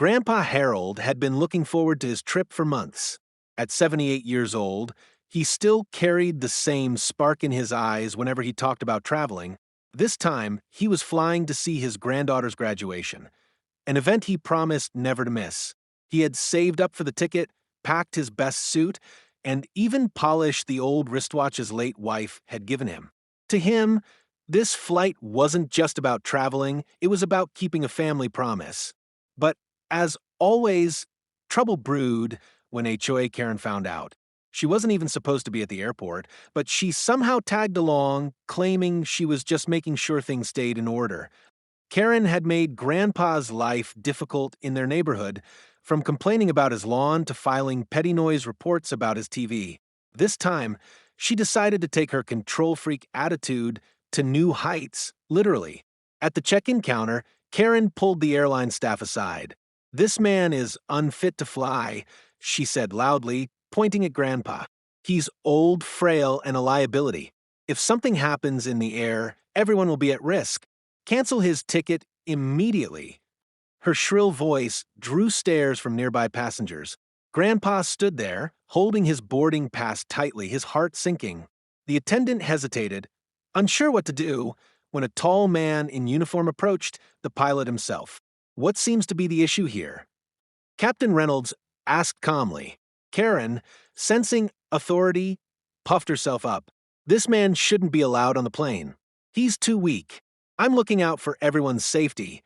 Grandpa Harold had been looking forward to his trip for months. At 78 years old, he still carried the same spark in his eyes whenever he talked about traveling. This time, he was flying to see his granddaughter's graduation, an event he promised never to miss. He had saved up for the ticket, packed his best suit, and even polished the old wristwatch his late wife had given him. To him, this flight wasn't just about traveling, it was about keeping a family promise. But as always, trouble brewed when HOA Karen found out. She wasn't even supposed to be at the airport, but she somehow tagged along, claiming she was just making sure things stayed in order. Karen had made Grandpa's life difficult in their neighborhood, from complaining about his lawn to filing petty noise reports about his TV. This time, she decided to take her control freak attitude to new heights, literally. At the check-in counter, Karen pulled the airline staff aside. "This man is unfit to fly," she said loudly, pointing at Grandpa. "He's old, frail, and a liability. If something happens in the air, everyone will be at risk. Cancel his ticket immediately." Her shrill voice drew stares from nearby passengers. Grandpa stood there, holding his boarding pass tightly, his heart sinking. The attendant hesitated, unsure what to do, when a tall man in uniform approached, the pilot himself. "What seems to be the issue here?" Captain Reynolds asked calmly. Karen, sensing authority, puffed herself up. "This man shouldn't be allowed on the plane. He's too weak. I'm looking out for everyone's safety."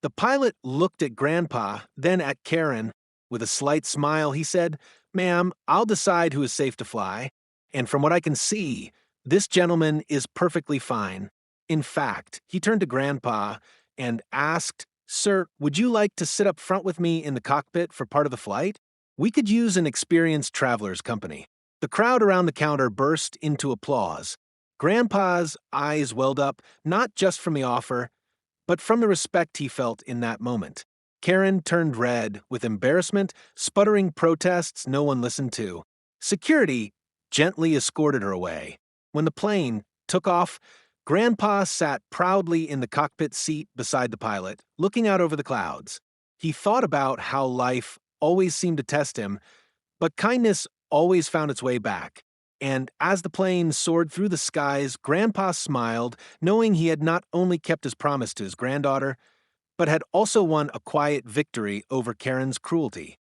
The pilot looked at Grandpa, then at Karen. With a slight smile, he said, "Ma'am, I'll decide who is safe to fly. And from what I can see, this gentleman is perfectly fine." In fact, he turned to Grandpa and asked, "Sir, would you like to sit up front with me in the cockpit for part of the flight? We could use an experienced traveler's company." The crowd around the counter burst into applause. Grandpa's eyes welled up, not just from the offer, but from the respect he felt in that moment. Karen turned red with embarrassment, sputtering protests no one listened to. Security gently escorted her away. When the plane took off, Grandpa sat proudly in the cockpit seat beside the pilot, looking out over the clouds. He thought about how life always seemed to test him, but kindness always found its way back. And as the plane soared through the skies, Grandpa smiled, knowing he had not only kept his promise to his granddaughter, but had also won a quiet victory over Karen's cruelty.